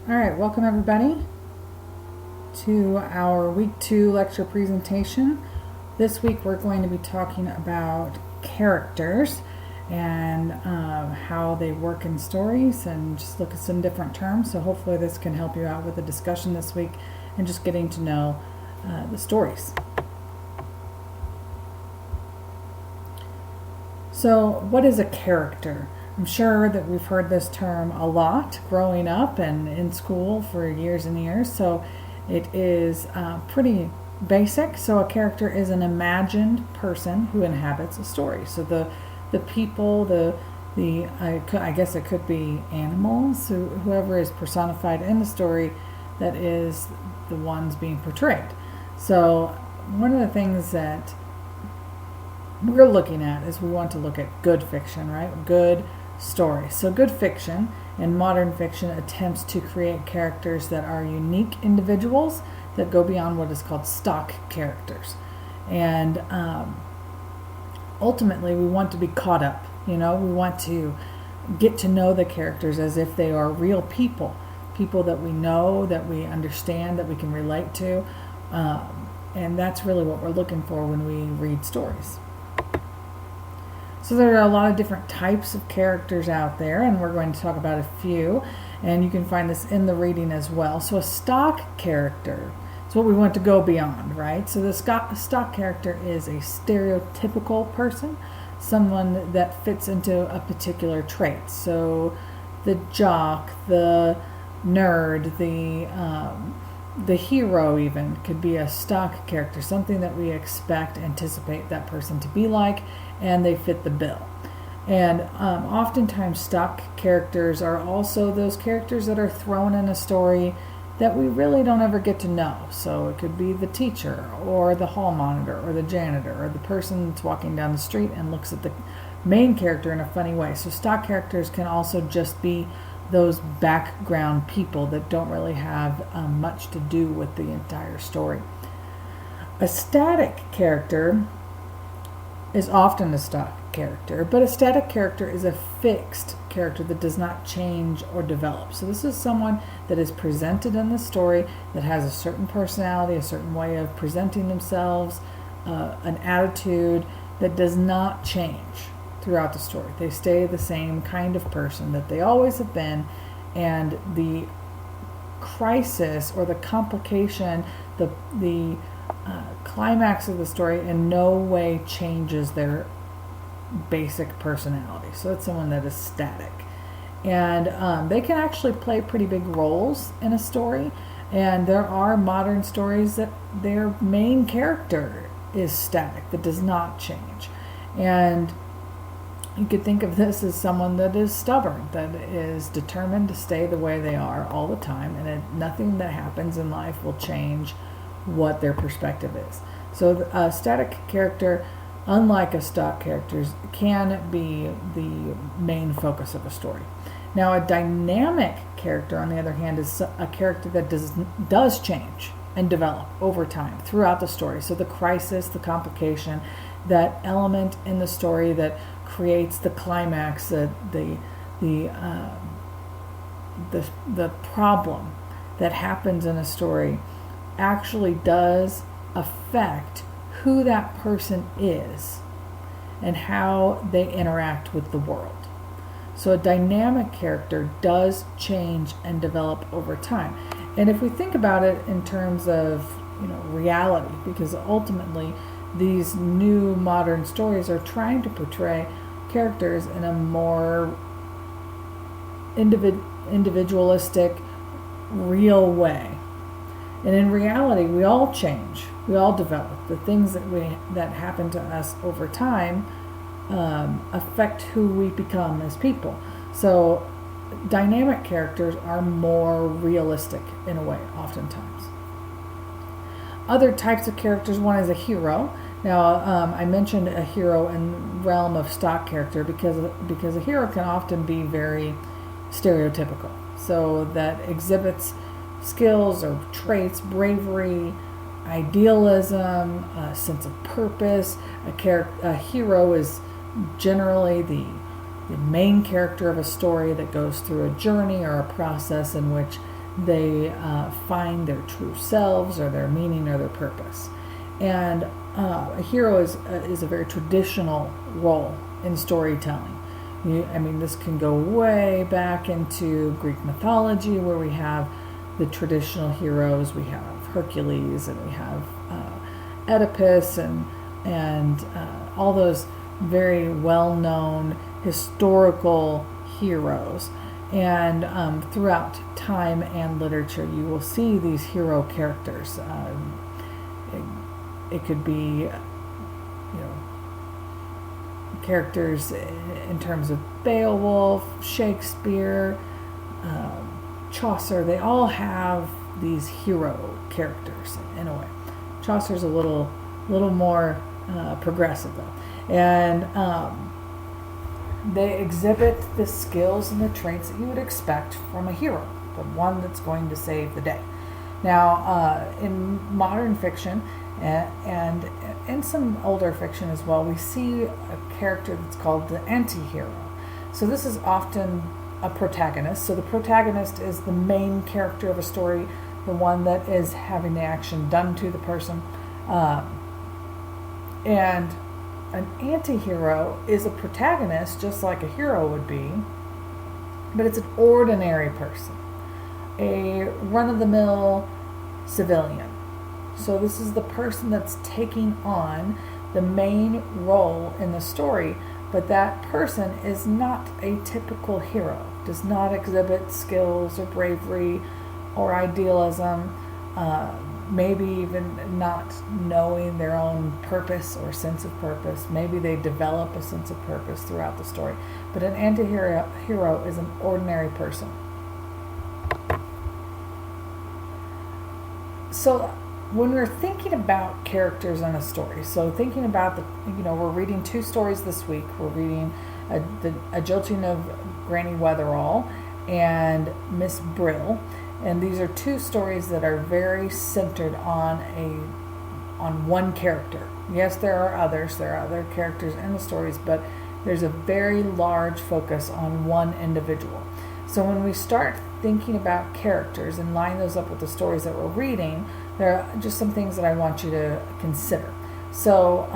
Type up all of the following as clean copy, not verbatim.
All right, welcome everybody to our week 2 lecture presentation. This week we're going to be talking about characters and how they work in stories and just look at some different terms. So hopefully this can help you out with the discussion this week and just getting to know the stories. So what is a character? I'm sure that we've heard this term a lot growing up and in school for years and years, so it is pretty basic. So a character is an imagined person who inhabits a story. So the people, I guess it could be animals, whoever is personified in the story that is the ones being portrayed. So one of the things that we're looking at is we want to look at good fiction, right? Good story. So good fiction and modern fiction attempts to create characters that are unique individuals that go beyond what is called stock characters. And ultimately we want to be caught up. We want to get to know the characters as if they are real people that we know, that we understand, that we can relate to. And that's really what we're looking for when we read stories. So there are a lot of different types of characters out there, and we're going to talk about a few, and you can find this in the reading as well. So a stock character is what we want to go beyond, right? So the stock character is a stereotypical person, someone that fits into a particular trait. So the jock, the nerd, the hero even could be a stock character, something that we anticipate that person to be like, and they fit the bill. And oftentimes stock characters are also those characters that are thrown in a story that we really don't ever get to know. So it could be the teacher or the hall monitor or the janitor or the person that's walking down the street and looks at the main character in a funny way. So stock characters can also just be those background people that don't really have much to do with the entire story. A static character is often a stock character, but a static character is a fixed character that does not change or develop. So this is someone that is presented in the story that has a certain personality, a certain way of presenting themselves, an attitude that does not change throughout the story. They stay the same kind of person that they always have been, and the crisis or the complication, the climax of the story in no way changes their basic personality. So it's someone that is static. And they can actually play pretty big roles in a story. And there are modern stories that their main character is static, that does not change. And you could think of this as someone that is stubborn, that is determined to stay the way they are all the time, and nothing that happens in life will change what their perspective is. So a static character, unlike a stock character, can be the main focus of a story. Now a dynamic character, on the other hand, is a character that does change and develop over time throughout the story. So the crisis, the complication, that element in the story that creates the climax, the problem that happens in a story actually does affect who that person is and how they interact with the world. So a dynamic character does change and develop over time. And if we think about it in terms of reality, because ultimately these new modern stories are trying to portray characters in a more individualistic, real way. And in reality, we all change. We all develop. The things that happen to us over time affect who we become as people. So dynamic characters are more realistic in a way, oftentimes. Other types of characters, one is a hero. Now, I mentioned a hero in the realm of stock character because a hero can often be very stereotypical. So that exhibits skills or traits, bravery, idealism, a sense of purpose. A hero is generally the main character of a story that goes through a journey or a process in which they find their true selves or their meaning or their purpose. And a hero is a very traditional role in storytelling. This can go way back into Greek mythology, where we have the traditional heroes. We have Hercules, and we have Oedipus, and all those very well-known historical heroes. And throughout time and literature, you will see these hero characters. It could be, characters in terms of Beowulf, Shakespeare, Chaucer. They all have these hero characters in a way. Chaucer's a little more progressive though, and they exhibit the skills and the traits that you would expect from a hero, the one that's going to save the day. Now, in modern fiction and in some older fiction as well, we see a character that's called the anti-hero. So this is often a protagonist. So the protagonist is the main character of a story, the one that is having the action done to the person. And an anti-hero is a protagonist, just like a hero would be, but it's an ordinary person, a run-of-the-mill civilian. So this is the person that's taking on the main role in the story, but that person is not a typical hero, does not exhibit skills or bravery or idealism, maybe even not knowing their own purpose or sense of purpose. Maybe they develop a sense of purpose throughout the story. But an anti-hero is an ordinary person. So when we're thinking about characters in a story, so thinking about we're reading two stories this week. We're reading A Jilting of Granny Weatherall and Miss Brill. And these are two stories that are very centered on one character. Yes, there are others. There are other characters in the stories, but there's a very large focus on one individual. So when we start thinking about characters and line those up with the stories that we're reading, there are just some things that I want you to consider. So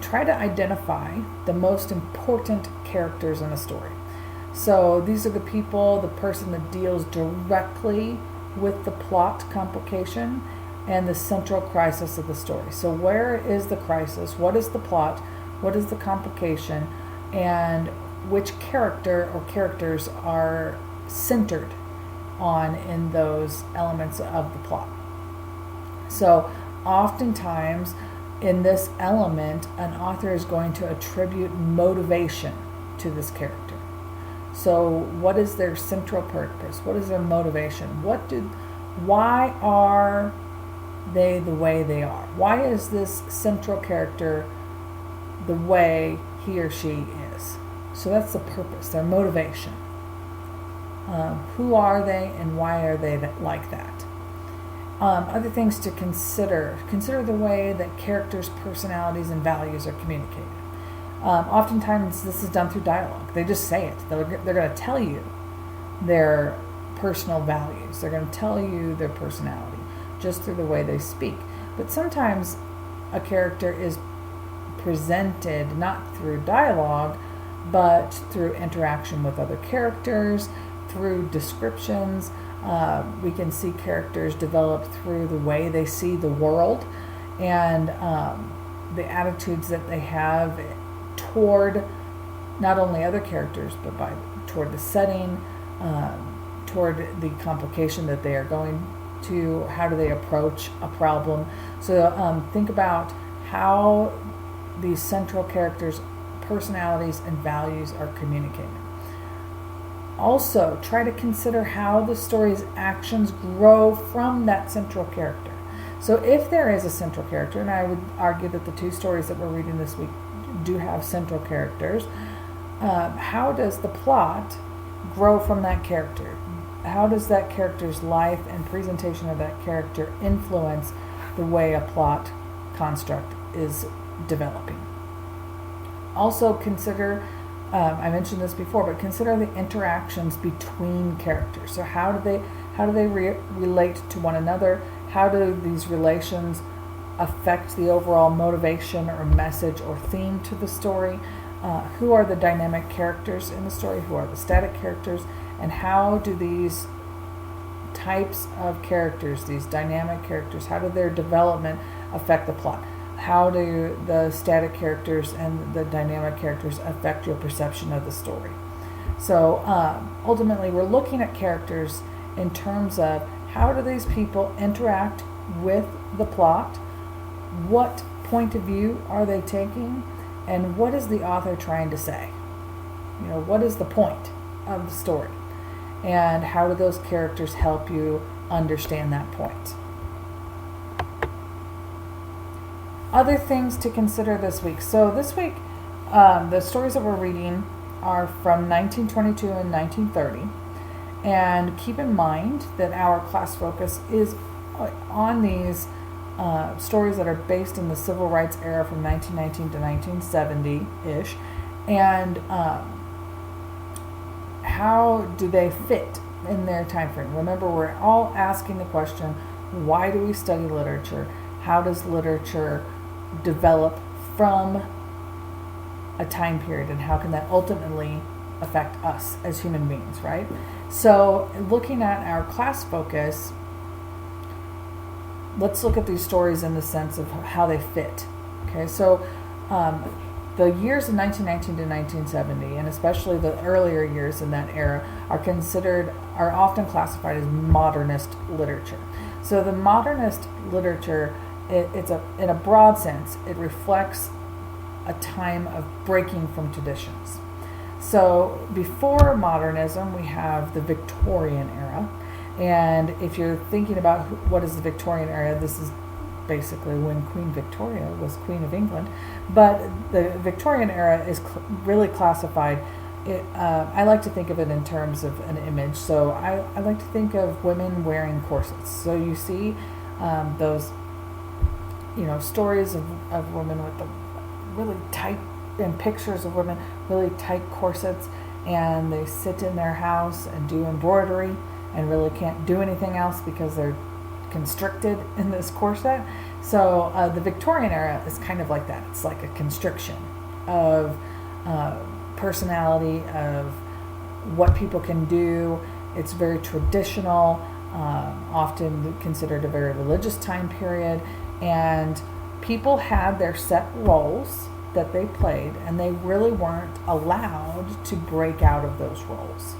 try to identify the most important characters in a story. So these are the person that deals directly with the plot complication and the central crisis of the story. So where is the crisis? What is the plot? What is the complication? And which character or characters are centered on in those elements of the plot? So oftentimes in this element, an author is going to attribute motivation to this character. So what is their central purpose? What is their motivation? Why are they the way they are? Why is this central character the way he or she is? So that's the purpose, their motivation. Who are they and why are they like that? Other things to consider. Consider the way that characters' personalities and values are communicated. Oftentimes this is done through dialogue. They just say it. They're going to tell you their personal values. They're going to tell you their personality just through the way they speak. But sometimes a character is presented not through dialogue, but through interaction with other characters, through descriptions. We can see characters develop through the way they see the world and the attitudes that they have toward not only other characters, but toward the setting, toward the complication that they are going to. How do they approach a problem? So think about how these central characters' personalities and values are communicated. Also, try to consider how the story's actions grow from that central character. So if there is a central character, and I would argue that the two stories that we're reading this week do have central characters, how does the plot grow from that character? How does that character's life and presentation of that character influence the way a plot construct is developing? Also consider, I mentioned this before, but consider the interactions between characters. So how How do they relate to one another? How do these relations affect the overall motivation or message or theme to the story? Who are the dynamic characters in the story? Who are the static characters? And how do these types of characters, these dynamic characters, how do their development affect the plot? How do the static characters and the dynamic characters affect your perception of the story? So ultimately, we're looking at characters in terms of how do these people interact with the plot, what point of view are they taking, and what is the author trying to say? What is the point of the story? And how do those characters help you understand that point? Other things to consider this week. So this week, the stories that we're reading are from 1922 and 1930. And keep in mind that our class focus is on these stories that are based in the civil rights era from 1919 to 1970-ish. And how do they fit in their time frame? Remember, we're all asking the question, why do we study literature? How does literature develop from a time period, and how can that ultimately affect us as human beings, right? So looking at our class focus, let's look at these stories in the sense of how they fit. Okay, so the years of 1919 to 1970, and especially the earlier years in that era, are often classified as modernist literature. So the modernist literature, in a broad sense, it reflects a time of breaking from traditions. So before modernism, we have the Victorian era. And if you're thinking about what is the Victorian era, this is basically when Queen Victoria was Queen of England. But the Victorian era is really classified. I like to think of it in terms of an image. So I like to think of women wearing corsets. So you see those, stories of women with the really tight, and pictures of women really tight corsets, and they sit in their house and do embroidery and really can't do anything else because they're constricted in this corset. So the Victorian era is kind of like that. It's like a constriction of personality, of what people can do. It's very traditional, often considered a very religious time period, and people had their set roles that they played, and they really weren't allowed to break out of those roles.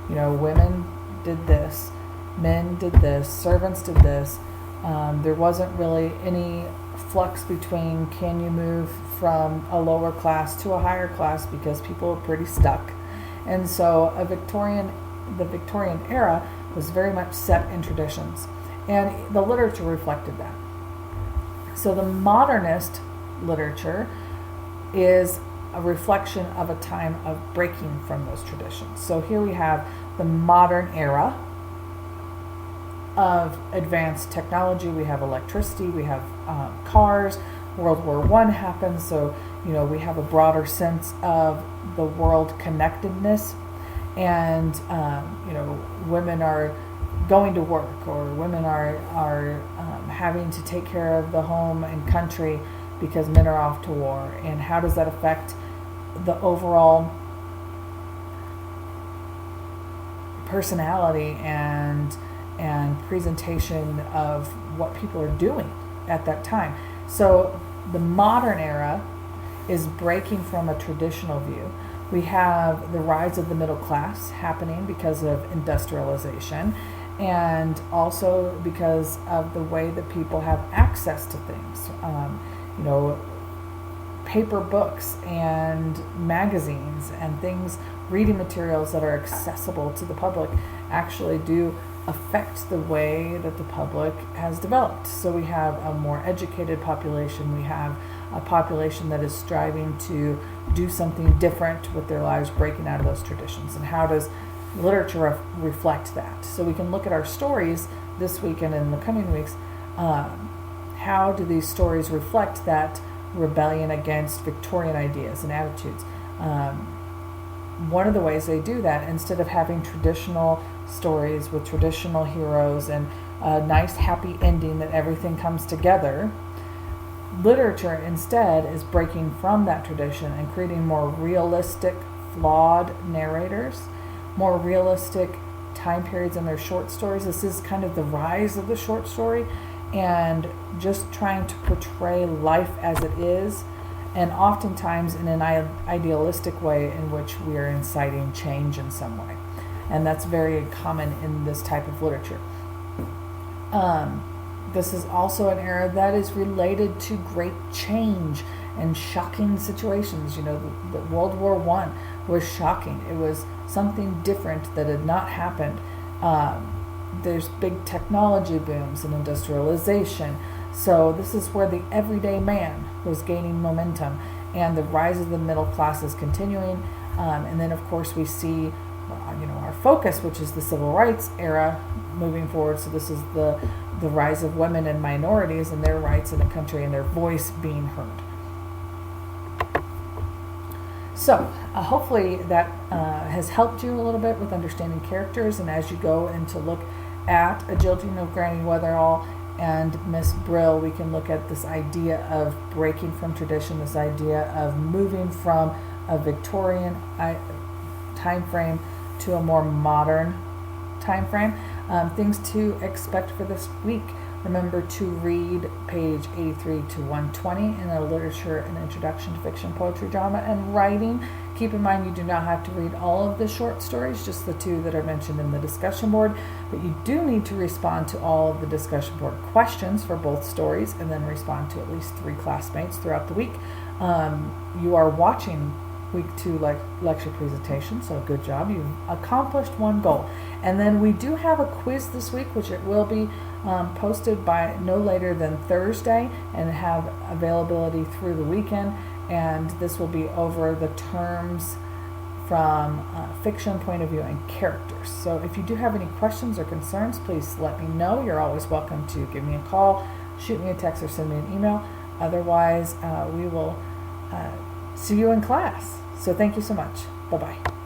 Women did this, men did this, servants did this. There wasn't really any flux between can you move from a lower class to a higher class, because people were pretty stuck. And so the Victorian era was very much set in traditions, and the literature reflected that. So the modernist literature is a reflection of a time of breaking from those traditions. So here we have the modern era of advanced technology. We have electricity, we have cars. World War I happens, so we have a broader sense of the world connectedness, and women are going to work, or women are having to take care of the home and country because men are off to war. And how does that affect the overall personality and presentation of what people are doing at that time? So the modern era is breaking from a traditional view. We have the rise of the middle class happening because of industrialization, and also because of the way that people have access to things. Paper books and magazines and things, reading materials that are accessible to the public, actually do affect the way that the public has developed. So we have a more educated population. We have a population that is striving to do something different with their lives, breaking out of those traditions. And how does literature reflect that? So we can look at our stories this week and in the coming weeks. How do these stories reflect that rebellion against Victorian ideas and attitudes? one of the ways they do that, instead of having traditional stories with traditional heroes and a nice happy ending that everything comes together, literature instead is breaking from that tradition and creating more realistic, flawed narrators, more realistic time periods in their short stories. This is kind of the rise of the short story, and just trying to portray life as it is, and oftentimes in an idealistic way in which we are inciting change in some way. And that's very common in this type of literature. This is also an era that is related to great change and shocking situations. You know, the World War I was shocking. It was something different that had not happened. There's big technology booms and industrialization. So this is where the everyday man was gaining momentum, and the rise of the middle class is continuing. And then, of course, we see, our focus, which is the civil rights era, moving forward. So this is the rise of women and minorities and their rights in the country and their voice being heard. So hopefully that has helped you a little bit with understanding characters, and as you go and to look at A Jilting of Granny Weatherall and Miss Brill, we can look at this idea of breaking from tradition, this idea of moving from a Victorian time frame to a more modern time frame. Things to expect for this week. Remember to read page 83 to 120 in a literature and introduction to fiction, poetry, drama, and writing. Keep in mind you do not have to read all of the short stories, just the 2 that are mentioned in the discussion board, but you do need to respond to all of the discussion board questions for both stories, and then respond to at least 3 classmates throughout the week. You are watching week 2 lecture presentation, so good job. You've accomplished one goal. And then we do have a quiz this week, which it will be posted by no later than Thursday, and have availability through the weekend. And this will be over the terms from fiction point of view and characters. So if you do have any questions or concerns, please let me know. You're always welcome to give me a call, shoot me a text, or send me an email. Otherwise, we will see you in class. So thank you so much. Bye-bye.